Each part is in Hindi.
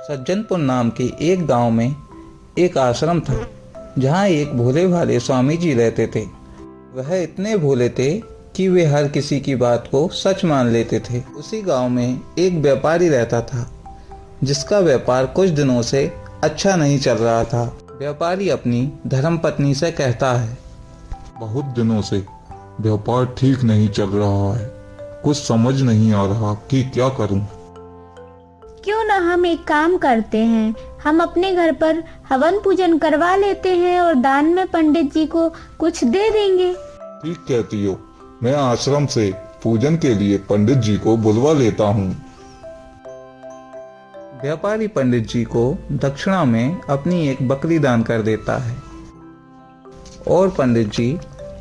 सज्जनपुर नाम के एक गांव में एक आश्रम था, जहां एक भोले भाले स्वामी जी रहते थे। वह इतने भोले थे कि वे हर किसी की बात को सच मान लेते थे। उसी गांव में एक व्यापारी रहता था, जिसका व्यापार कुछ दिनों से अच्छा नहीं चल रहा था। व्यापारी अपनी धर्मपत्नी से कहता है, बहुत दिनों से व्यापार ठीक नहीं चल रहा है, कुछ समझ नहीं आ रहा कि क्या करूं। क्यों ना हम एक काम करते हैं, हम अपने घर पर हवन पूजन करवा लेते हैं और दान में पंडित जी को कुछ दे देंगे। ठीक कहती हो, मैं आश्रम से पूजन के लिए पंडित जी को बुलवा लेता हूँ। व्यापारी पंडित जी को दक्षिणा में अपनी एक बकरी दान कर देता है और पंडित जी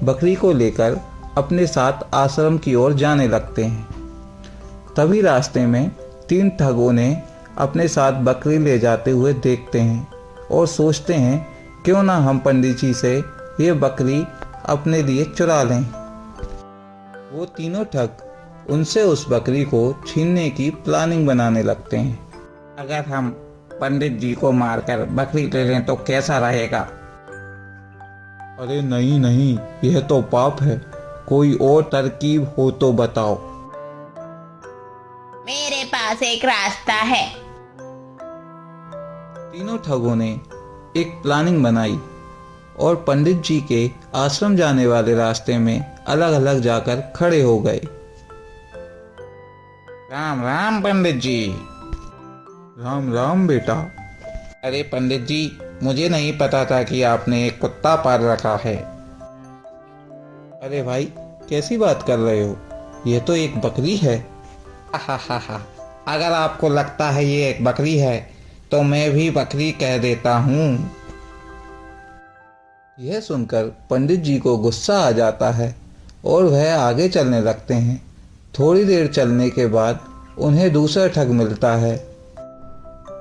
बकरी को लेकर अपने साथ आश्रम की ओर जाने लगते हैं। तभी रास्ते में 3 ठगों ने अपने साथ बकरी ले जाते हुए देखते हैं और सोचते हैं, क्यों ना हम पंडित जी से ये बकरी अपने लिए चुरा लें। वो तीनों ठग उनसे उस बकरी को छीनने की प्लानिंग बनाने लगते हैं। अगर हम पंडित जी को मारकर बकरी ले लें तो कैसा रहेगा? अरे नहीं नहीं, यह तो पाप है, कोई और तरकीब हो तो बताओ। मेरे पास एक रास्ता है। तीनों ठगों ने एक प्लानिंग बनाई और पंडित जी के आश्रम जाने वाले रास्ते में अलग अलग जाकर खड़े हो गए। राम राम पंडित जी। राम राम बेटा। अरे पंडित जी, मुझे नहीं पता था कि आपने एक कुत्ता पाल रखा है। अरे भाई, कैसी बात कर रहे हो, यह तो एक बकरी है। हा, अगर आपको लगता है ये एक बकरी है तो मैं भी बकरी कह देता हूँ। यह सुनकर पंडित जी को गुस्सा आ जाता है और वह आगे चलने लगते हैं। थोड़ी देर चलने के बाद उन्हें दूसरा ठग मिलता है।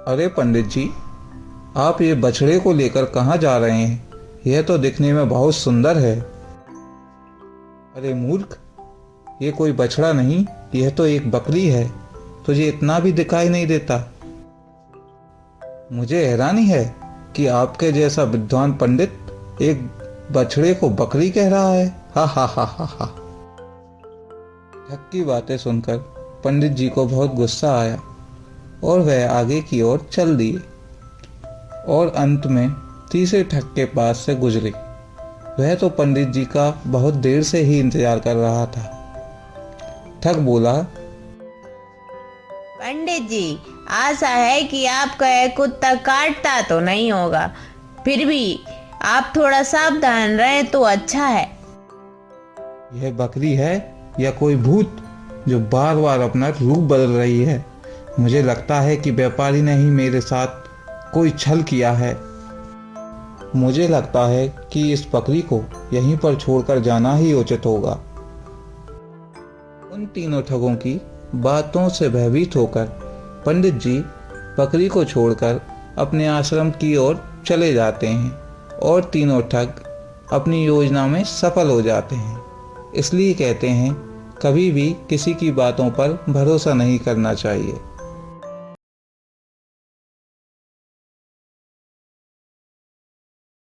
अरे पंडित जी, आप ये बछड़े को लेकर कहाँ जा रहे हैं? यह तो दिखने में बहुत सुंदर है। अरे मूर्ख, ये कोई बछड़ा नहीं, यह तो एक बकरी है। तुझे इतना भी दिखाई नहीं देता? मुझे हैरानी है कि आपके जैसा विद्वान पंडित एक बछड़े को बकरी कह रहा है। हा हा हा हा हा। ठग की बातें सुनकर पंडित जी को बहुत गुस्सा आया और वह आगे की ओर चल दिए और अंत में तीसरे ठग के पास से गुजरे। वह तो पंडित जी का बहुत देर से ही इंतजार कर रहा था। ठग बोला, पंडित जी, आशा है कि आपका यह कुत्ता काटता तो नहीं होगा, फिर भी आप थोड़ा सावधान रहें तो अच्छा है। यह बकरी है या कोई भूत जो बार बार अपना रूप बदल रही है? मुझे लगता है कि व्यापारी ने ही मेरे साथ कोई छल किया है। मुझे लगता है कि इस बकरी को यहीं पर छोड़कर जाना ही उचित होगा। उन तीनों ठगों की बातों से भयभीत होकर पंडित जी बकरी को छोड़कर अपने आश्रम की ओर चले जाते हैं और तीनों ठग अपनी योजना में सफल हो जाते हैं। इसलिए कहते हैं, कभी भी किसी की बातों पर भरोसा नहीं करना चाहिए।